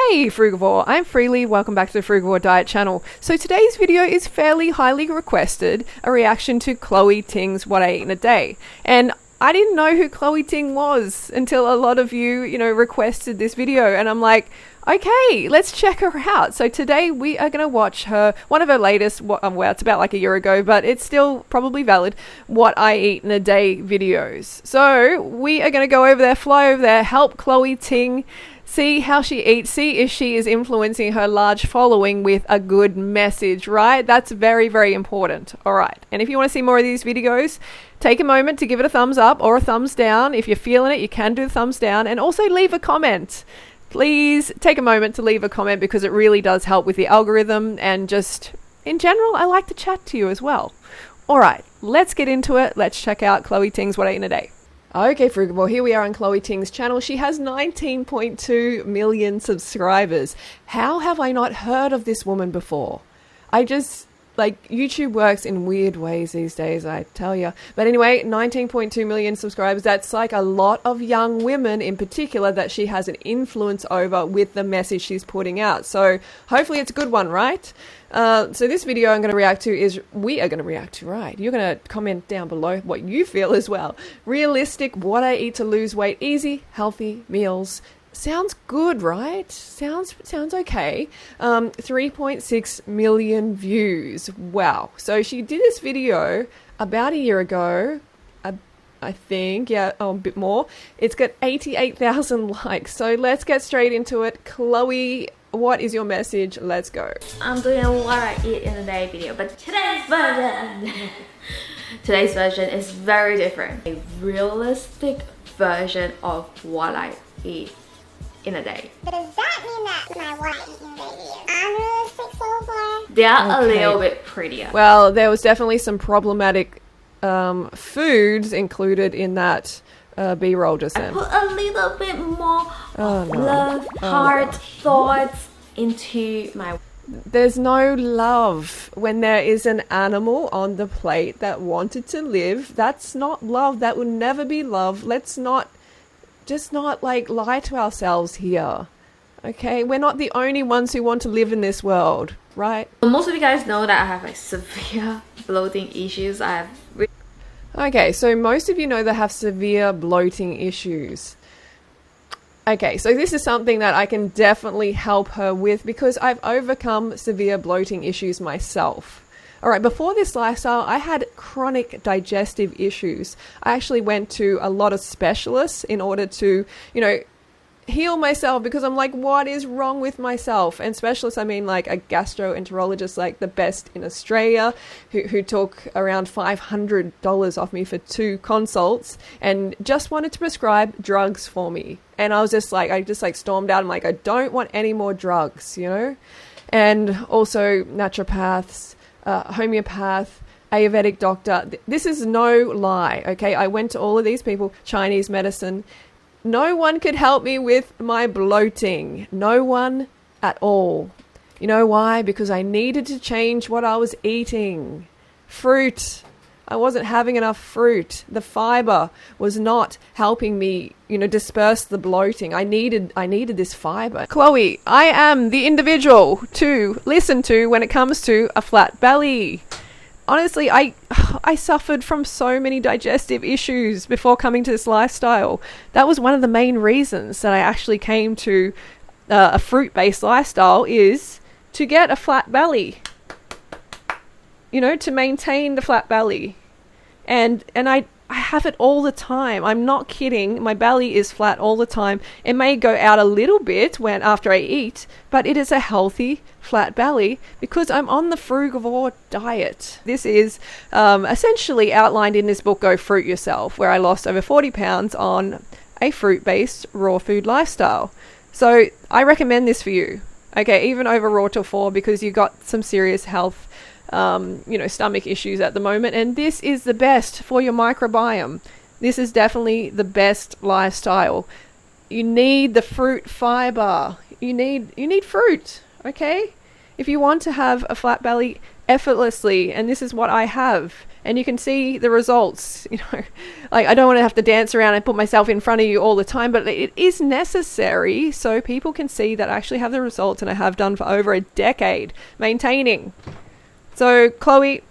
Hey Frugivore, I'm Freelee, welcome back to the Frugivore Diet channel. So today's video is fairly highly requested, a reaction to Chloe Ting's What I Eat in a Day. And I didn't know who Chloe Ting was until a lot of you, requested this video, and I'm like, okay, let's check her out. So today we are going to watch one of her latest, well, it's about like a year ago, but it's still probably valid, What I Eat in a Day videos. So we are going to go over there, fly over there, help Chloe Ting see how she eats, see if she is influencing her large following with a good message, right? That's very, very important. All right. And if you want to see more of these videos, take a moment to give it a thumbs up or a thumbs down. If you're feeling it, you can do the thumbs down, and also leave a comment. Please take a moment to leave a comment because it really does help with the algorithm, and just in general, I like to chat to you as well. All right, let's get into it. Let's check out Chloe Ting's What I Eat in a Day. Okay, Frugivore, here we are on Chloe Ting's channel. She has 19.2 million subscribers. How have I not heard of this woman before? YouTube works in weird ways these days, I tell you. But anyway, 19.2 million subscribers. That's like a lot of young women in particular that she has an influence over with the message she's putting out. So hopefully it's a good one, right? So this video I'm going to react to is, we are going to react to, right? You're going to comment down below what you feel as well. Realistic, what I eat to lose weight, easy, healthy meals. Sounds good, right? Sounds okay. 3.6 million views. Wow. So she did this video about a year ago, I think. Yeah, a bit more. It's got 88,000 likes. So let's get straight into it. Chloe, what is your message? Let's go. I'm doing what I eat in a day video, but today's version is very different. A realistic version of what I eat in a day. But does that mean that my what I eat in a day is unrealistic so far? They're a little bit prettier. Well, there was definitely some problematic foods included in that B-roll just then. Put a little bit more love, heart, thoughts into my... There's no love when there is an animal on the plate that wanted to live. That's not love. That would never be love. Let's not lie to ourselves here. Okay, we're not the only ones who want to live in this world, right? Most of you guys know that I have severe bloating issues. Okay, so most of you know that have severe bloating issues. Okay, so this is something that I can definitely help her with because I've overcome severe bloating issues myself. All right, before this lifestyle, I had chronic digestive issues. I actually went to a lot of specialists in order to, heal myself, because I'm like, what is wrong with myself? And specialists, I mean like a gastroenterologist, like the best in Australia, who took around $500 off me for 2 consults and just wanted to prescribe drugs for me. And I just stormed out. I'm like, I don't want any more drugs, And also naturopaths, homeopath, Ayurvedic doctor. This is no lie, okay? I went to all of these people, Chinese medicine. No one could help me with my bloating. No one at all. You know why? Because I needed to change what I was eating. Fruit. I wasn't having enough fruit. The fiber was not helping me, disperse the bloating. I needed this fiber. Chloe, I am the individual to listen to when it comes to a flat belly. Honestly, I suffered from so many digestive issues before coming to this lifestyle. That was one of the main reasons that I actually came to a fruit-based lifestyle, is to get a flat belly. To maintain the flat belly. And I have it all the time. I'm not kidding. My belly is flat all the time. It may go out a little bit after I eat, but it is a healthy flat belly because I'm on the Frugivore diet. This is essentially outlined in this book, Go Fruit Yourself, where I lost over 40 pounds on a fruit-based raw food lifestyle. So I recommend this for you. Okay, even over Raw Till 4, because you got some serious health stomach issues at the moment, and this is the best for your microbiome. This is definitely the best lifestyle. You need the fruit fiber. You need fruit, okay? If you want to have a flat belly effortlessly, and this is what I have, and you can see the results. You know, like, I don't want to have to dance around and put myself in front of you all the time, but it is necessary so people can see that I actually have the results, and I have done for over a decade maintaining. So Chloe,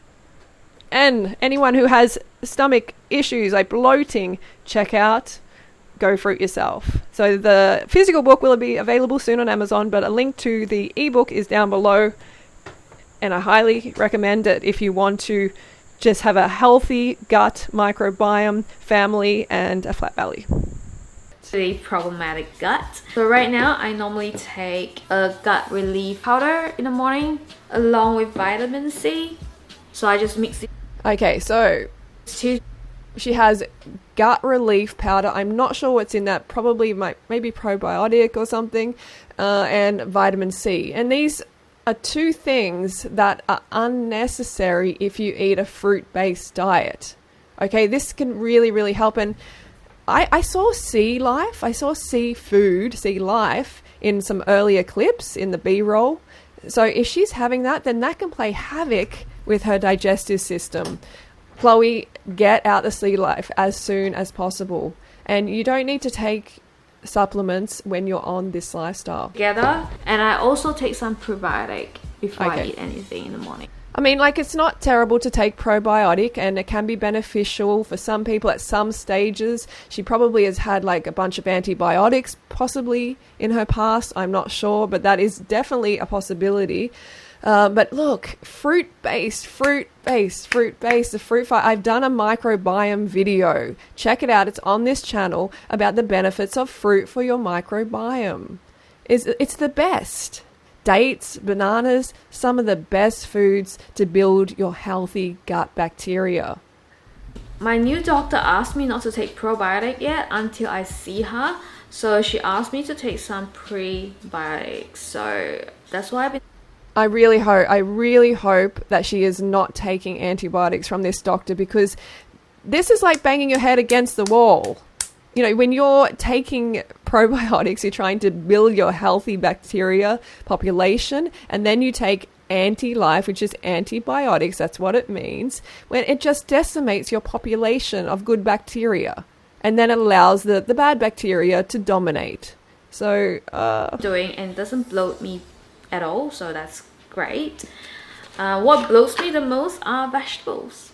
and anyone who has stomach issues like bloating, check out Go Fruit Yourself. So the physical book will be available soon on Amazon, but a link to the ebook is down below, and I highly recommend it if you want to just have a healthy gut microbiome, family, and a flat belly. The problematic gut. So right now I normally take a gut relief powder in the morning along with vitamin C. So I just mix it. Okay, so she has gut relief powder. I'm not sure what's in that. Probably maybe probiotic or something, and vitamin C. And these are two things that are unnecessary if you eat a fruit-based diet. Okay, this can really, really help. And I saw sea life. I saw sea life in some earlier clips in the B-roll. So if she's having that, then that can play havoc with her digestive system. Chloe, get out the sea life as soon as possible. And you don't need to take supplements when you're on this lifestyle. Together, and I also take some probiotic before I eat anything in the morning. I mean, like, it's not terrible to take probiotic, and it can be beneficial for some people at some stages. She probably has had like a bunch of antibiotics possibly in her past. I'm not sure, but that is definitely a possibility. But look, fruit-based, the fruit fight. I've done a microbiome video. Check it out. It's on this channel about the benefits of fruit for your microbiome. It's the best. Dates, bananas, some of the best foods to build your healthy gut bacteria. My new doctor asked me not to take probiotic yet until I see her. So she asked me to take some prebiotics. So that's why I've been... I really hope that she is not taking antibiotics from this doctor, because this is like banging your head against the wall. You know, when you're taking probiotics, you're trying to build your healthy bacteria population, and then you take anti-life, which is antibiotics, that's what it means, when it just decimates your population of good bacteria, and then it allows the bad bacteria to dominate. So, doing, and doesn't bloat me at all, so that's great. What bloats me the most are vegetables.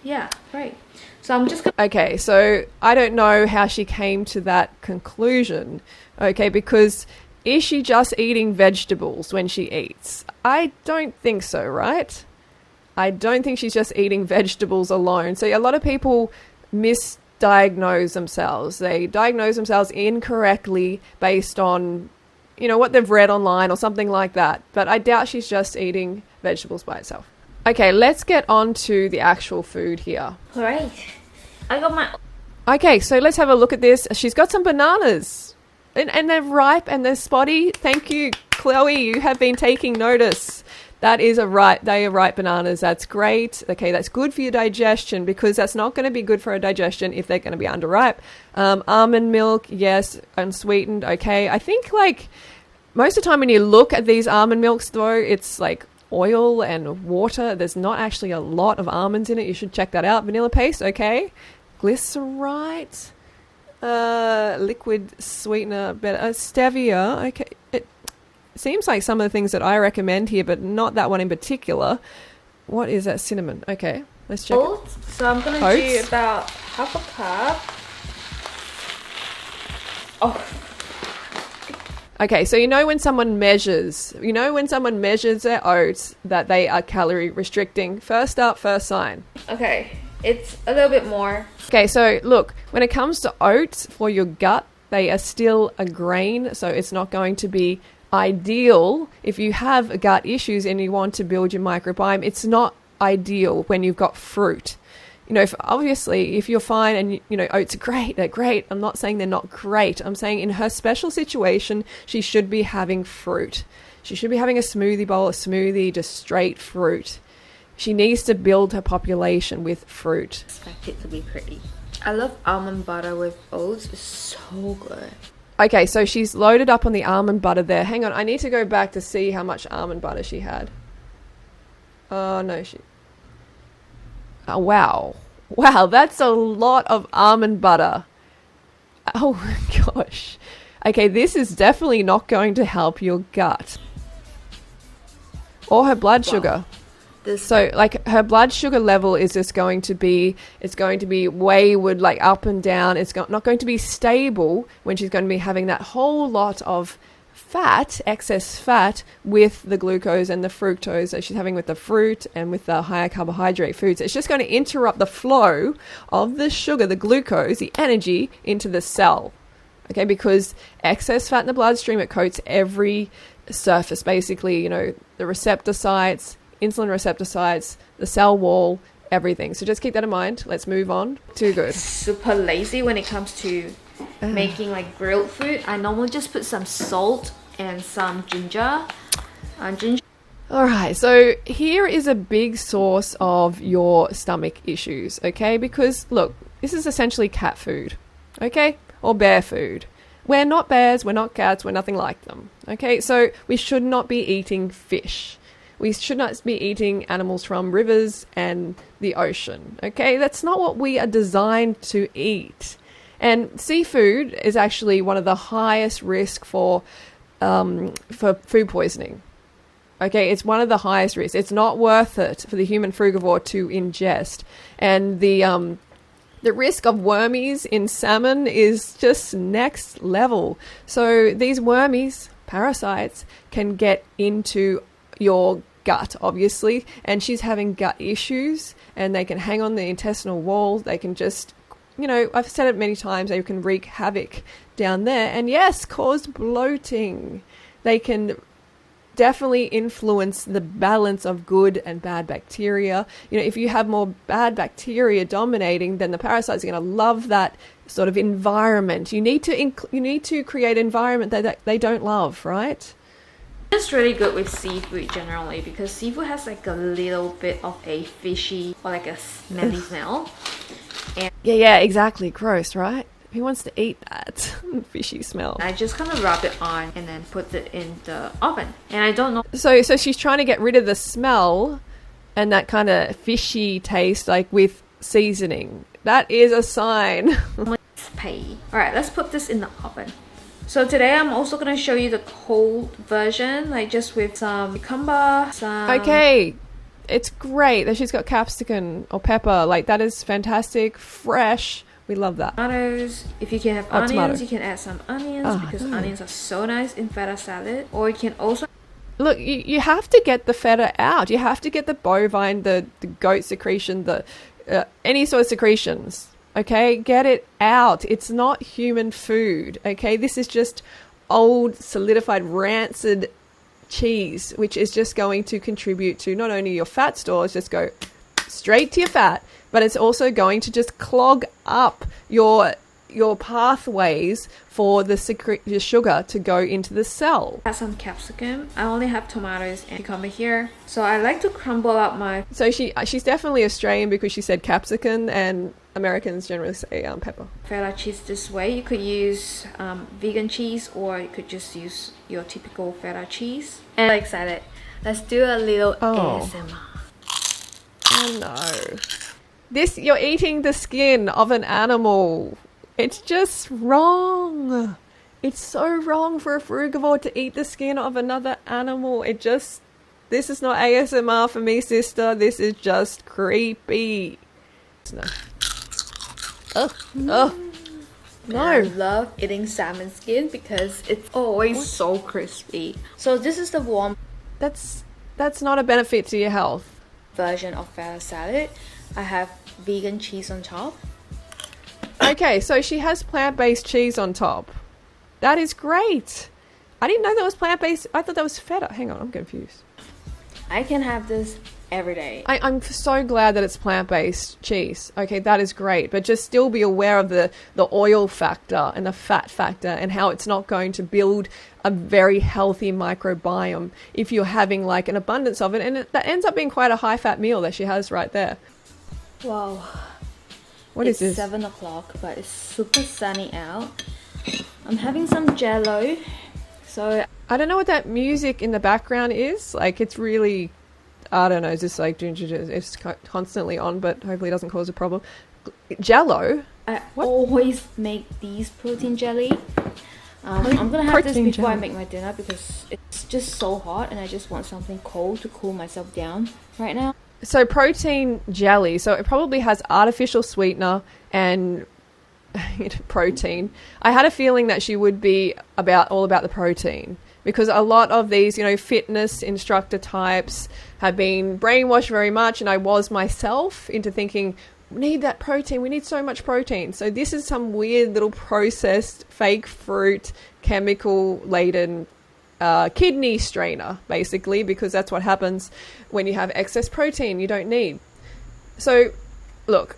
Yeah, great. So I'm just okay, so I don't know how she came to that conclusion, okay, because is she just eating vegetables when she eats? I don't think so, right? I don't think she's just eating vegetables alone. So a lot of people misdiagnose themselves. They diagnose themselves incorrectly based on, you know, what they've read online or something like that. But I doubt she's just eating vegetables by itself. Okay, let's get on to the actual food here. All right. I got my... Okay, so let's have a look at this. She's got some bananas. And they're ripe and they're spotty. Thank you, Chloe. You have been taking notice. That is they are ripe bananas. That's great. Okay, that's good for your digestion, because that's not going to be good for a digestion if they're going to be underripe. Almond milk, yes, unsweetened. Okay, I think like most of the time when you look at these almond milks, though, it's like oil and water. There's not actually a lot of almonds in it. You should check that out. Vanilla paste, okay. Glycerite, liquid sweetener, stevia, okay. It seems like some of the things that I recommend here, but not that one in particular. What is that? Cinnamon. Okay, let's check oats. So I'm going to do about half a cup. Oh. Okay, so you know when someone measures their oats that they are calorie restricting. First up, first sign. Okay, it's a little bit more. Okay, so look, when it comes to oats for your gut, they are still a grain, so it's not going to be ideal if you have gut issues and you want to build your microbiome. It's not ideal when you've got fruit. You know, obviously, if you're fine and, you know, oats are great, they're great. I'm not saying they're not great. I'm saying in her special situation, she should be having fruit. She should be having a smoothie bowl, a smoothie, just straight fruit. She needs to build her population with fruit. Expect it to be pretty. I love almond butter with oats. It's so good. Okay, so she's loaded up on the almond butter there. Hang on, I need to go back to see how much almond butter she had. Oh, no, Oh, wow. Wow, that's a lot of almond butter. Oh gosh. Okay, this is definitely not going to help your gut. Or her blood sugar. So like her blood sugar level is just going to be, it's going to be wayward, like up and down. It's not going to be stable when she's going to be having that whole lot of fat, excess fat, with the glucose and the fructose that she's having with the fruit and with the higher carbohydrate foods. It's just going to interrupt the flow of the sugar, the glucose, the energy into the cell. Okay, because excess fat in the bloodstream, it coats every surface, basically, you know, the receptor sites, insulin receptor sites, the cell wall, everything. So just keep that in mind. Let's move on. Too good. Super lazy when it comes to making like grilled food. I normally just put some salt and some ginger. All right, so here is a big source of your stomach issues, okay? Because look, this is essentially cat food, okay? Or bear food. We're not bears, we're not cats, we're nothing like them, okay? So we should not be eating fish. We should not be eating animals from rivers and the ocean, okay? That's not what we are designed to eat. And seafood is actually one of the highest risk for food poisoning. Okay, it's one of the highest risks. It's not worth it for the human frugivore to ingest. And the risk of wormies in salmon is just next level. So these wormies, parasites, can get into your gut, obviously, and she's having gut issues, and they can hang on the intestinal wall. They can just, you know, I've said it many times, they can wreak havoc down there, and yes, cause bloating. They can definitely influence the balance of good and bad bacteria. You know, if you have more bad bacteria dominating, then the parasites are going to love that sort of environment. You need to create an environment that they don't love, right? It's really good with seafood generally because seafood has like a little bit of a fishy or like a smelly smell. And yeah, exactly. Gross, right? Who wants to eat that fishy smell? I just kind of rub it on and then put it in the oven. And I don't know. So she's trying to get rid of the smell and that kind of fishy taste, like with seasoning. That is a sign. Alright, let's put this in the oven. So today I'm also going to show you the cold version, like just with some cucumber, Okay, it's great that she's got capsicum or pepper. Like, that is fantastic, fresh. We love that. Tomatoes. If you can have onions, tomato. you can add some onions because onions are so nice in feta salad. Or you can also... Look, you have to get the feta out. You have to get the bovine, the goat secretion, the any sort of secretions. Okay, get it out. It's not human food. Okay, this is just old, solidified, rancid cheese, which is just going to contribute to not only your fat stores, just go straight to your fat, but it's also going to just clog up your pathways for the sugar to go into the cell. Add some capsicum. I only have tomatoes and cucumber here, so I like to crumble up my... So she's definitely Australian because she said capsicum, and Americans generally say pepper. Feta cheese this way. You could use vegan cheese, or you could just use your typical feta cheese. And I'm excited. Let's do a little ASMR. Oh no. You're eating the skin of an animal. It's just wrong. It's so wrong for a frugivore to eat the skin of another animal. This is not ASMR for me, sister. This is just creepy. No. No. I love eating salmon skin because it's always so crispy. So this is the warm That's not a benefit to your health. version of feta salad. I have vegan cheese on top. Okay, so she has plant-based cheese on top. That is great. I didn't know that was plant-based. I thought that was feta. Hang on, I'm confused. I can have this every day. I'm so glad that it's plant-based cheese. Okay, that is great. But just still be aware of the oil factor and the fat factor and how it's not going to build a very healthy microbiome if you're having like an abundance of it. And that ends up being quite a high-fat meal that she has right there. Wow. What is this? It's 7 o'clock, but it's super sunny out. I'm having some jello. So I don't know what that music in the background is. Like, it's really... I don't know, just like it's constantly on, but hopefully it doesn't cause a problem. Jello. I always make these protein jelly. I'm gonna have this before I make my dinner because it's just so hot and I just want something cold to cool myself down right now. So protein jelly, so it probably has artificial sweetener and protein. I had a feeling that she would be all about the protein, because a lot of these, fitness instructor types have been brainwashed very much, and I was myself into thinking, we need that protein, we need so much protein. So this is some weird little processed fake fruit, chemical laden kidney strainer, basically, because that's what happens when you have excess protein you don't need. So look,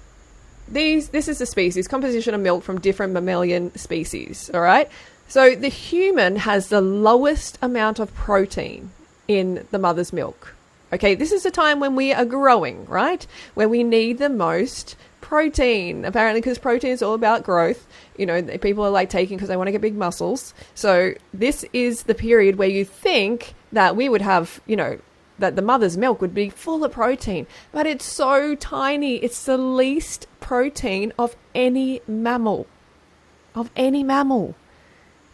this is a species composition of milk from different mammalian species, all right? So the human has the lowest amount of protein in the mother's milk. Okay, this is a time when we are growing, right? Where we need the most protein, apparently, because protein is all about growth. People are like taking because they want to get big muscles. So this is the period where you think that we would have, that the mother's milk would be full of protein, but it's so tiny. It's the least protein of any mammal.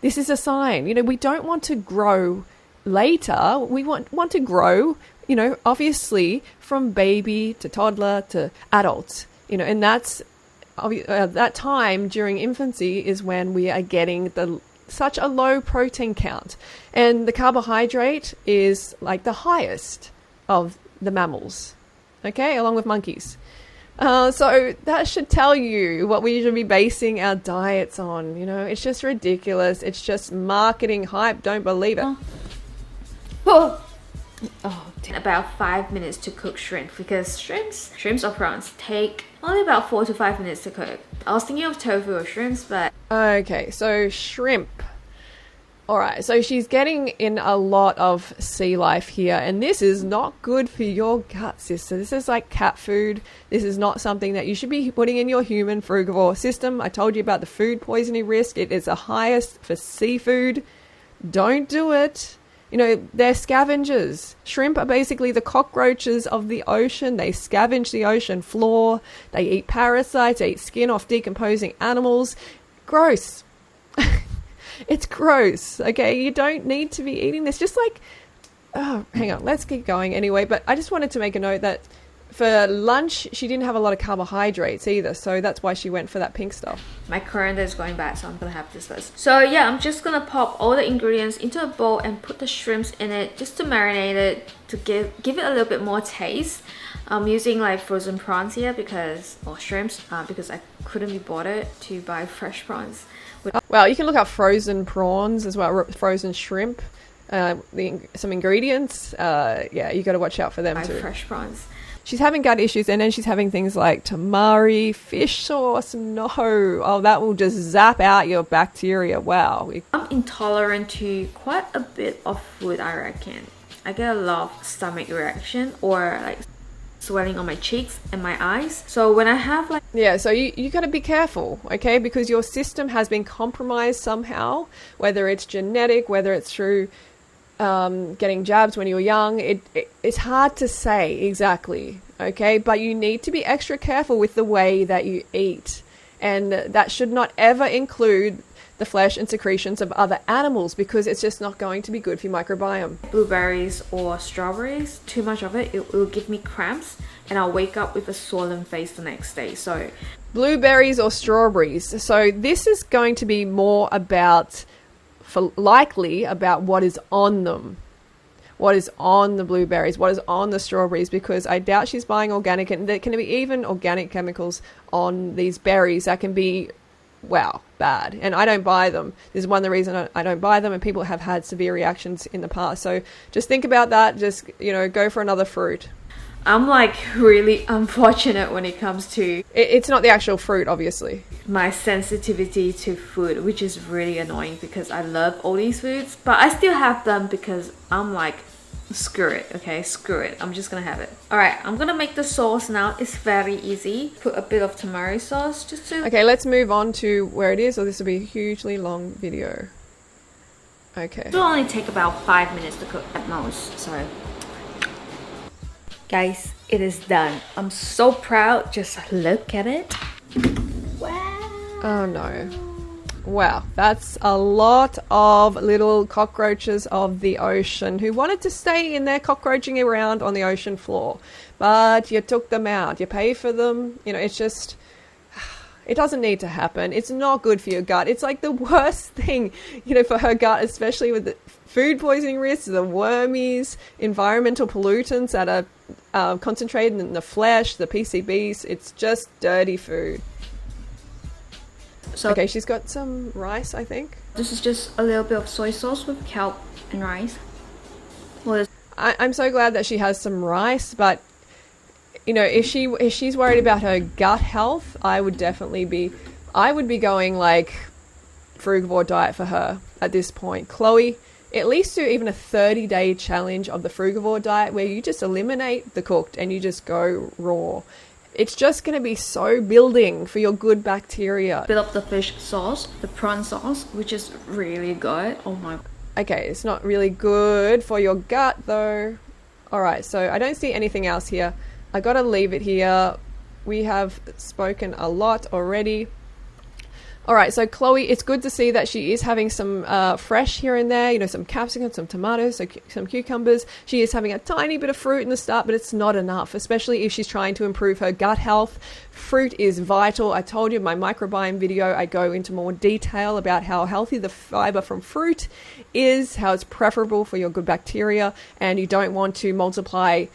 This is a sign. We don't want to grow later. We want to grow, obviously from baby to toddler to adult, and that's that time during infancy is when we are getting such a low protein count, and the carbohydrate is like the highest of the mammals, okay, along with monkeys. So that should tell you what we should be basing our diets on. It's just ridiculous. It's just marketing hype. Don't believe it. About 5 minutes to cook shrimp, because shrimps or prawns take only about 4 to 5 minutes to cook. I was thinking of tofu or shrimps, but okay, so shrimp. All right, so she's getting in a lot of sea life here, and this is not good for your gut, sister. This is like cat food. This is not something that you should be putting in your human frugivore system. I told you about the food poisoning risk. It is the highest for seafood. Don't do it. They're scavengers. Shrimp are basically the cockroaches of the ocean. They scavenge the ocean floor. They eat parasites. They eat skin off decomposing animals. Gross. It's gross, okay? You don't need to be eating this. Just like, hang on, let's keep going anyway. But I just wanted to make a note that for lunch, she didn't have a lot of carbohydrates either. So that's why she went for that pink stuff. My coriander is going bad, so I'm going to have this first. So yeah, I'm just going to pop all the ingredients into a bowl and put the shrimps in it just to marinate it, to give it a little bit more taste. I'm using like frozen prawns here shrimps, because I couldn't be bothered to buy fresh prawns. Well, you can look up frozen prawns as well, frozen shrimp, some ingredients. Yeah, you got to watch out for them too. Fresh prawns. She's having gut issues, and then she's having things like tamari, fish sauce. No, that will just zap out your bacteria. Wow. I'm intolerant to quite a bit of food, I reckon. I get a lot of stomach reaction or like swelling on my cheeks and my eyes. So when I have like... Yeah, so you got to be careful, okay? Because your system has been compromised somehow, whether it's genetic, whether it's through getting jabs when you're young. It's hard to say exactly, okay? But you need to be extra careful with the way that you eat. And that should not ever include the flesh and secretions of other animals, because it's just not going to be good for your microbiome. Blueberries or strawberries, too much of it will give me cramps, and I'll wake up with a swollen face the next day. So blueberries or strawberries. So this is going to be more likely about what is on them. What is on the blueberries, what is on the strawberries, because I doubt she's buying organic, and there can be even organic chemicals on these berries that can be, wow, bad. And I don't buy them. This is one of the reasons I don't buy them, and people have had severe reactions in the past. So just think about that. Just, go for another fruit. I'm like really unfortunate when it comes to... It's not the actual fruit, obviously. My sensitivity to food, which is really annoying because I love all these foods, but I still have them because I'm like, screw it, okay? Screw it. I'm just gonna have it. Alright, I'm gonna make the sauce now. It's very easy. Put a bit of tamari sauce just to... Okay, let's move on to where it is, or this will be a hugely long video. Okay. It will only take about 5 minutes to cook at most, so... Guys, it is done. I'm so proud. Just look at it. Wow. Oh no. Wow, that's a lot of little cockroaches of the ocean who wanted to stay in there cockroaching around on the ocean floor. But you took them out. You pay for them. You know, it's just... It doesn't need to happen. It's not good for your gut. It's like the worst thing, you know, for her gut, especially with the food poisoning risks, the wormies, environmental pollutants that are concentrated in the flesh, the PCBs. It's just dirty food. So okay, she's got some rice, I think. This is just a little bit of soy sauce with kelp and rice. I'm so glad that she has some rice, but you know, if she's worried about her gut health, I would be going like Frugivore diet for her at this point. Chloe, at least do even a 30-day challenge of the Frugivore diet where you just eliminate the cooked and you just go raw. It's just going to be so building for your good bacteria. Build up the fish sauce, the prawn sauce, which is really good. Oh my. Okay, it's not really good for your gut though. Alright, so I don't see anything else here. I gotta leave it here. We have spoken a lot already. Alright, so Chloe, it's good to see that she is having some fresh here and there, you know, some capsicum, some tomatoes, some cucumbers. She is having a tiny bit of fruit in the start, but it's not enough, especially if she's trying to improve her gut health. Fruit is vital. I told you in my microbiome video, I go into more detail about how healthy the fiber from fruit is, how it's preferable for your good bacteria, and you don't want to multiply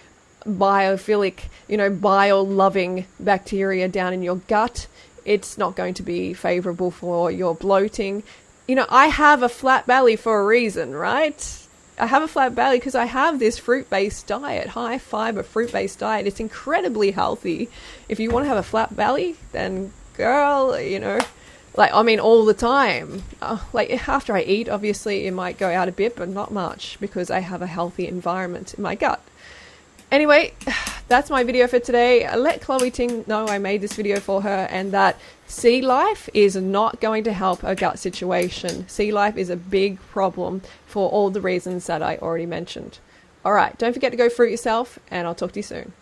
biophilic, you know, bile-loving bacteria down in your gut. It's not going to be favorable for your bloating. You know, I have a flat belly for a reason, right? I have a flat belly because I have this fruit-based diet, high fiber fruit-based diet. It's incredibly healthy. If you want to have a flat belly, then girl, you know, like, I mean, all the time. Like, after I eat, obviously, it might go out a bit, but not much because I have a healthy environment in my gut. Anyway, that's my video for today. Let Chloe Ting know I made this video for her and that sea life is not going to help her gut situation. Sea life is a big problem for all the reasons that I already mentioned. Alright, don't forget to go fruit yourself and I'll talk to you soon.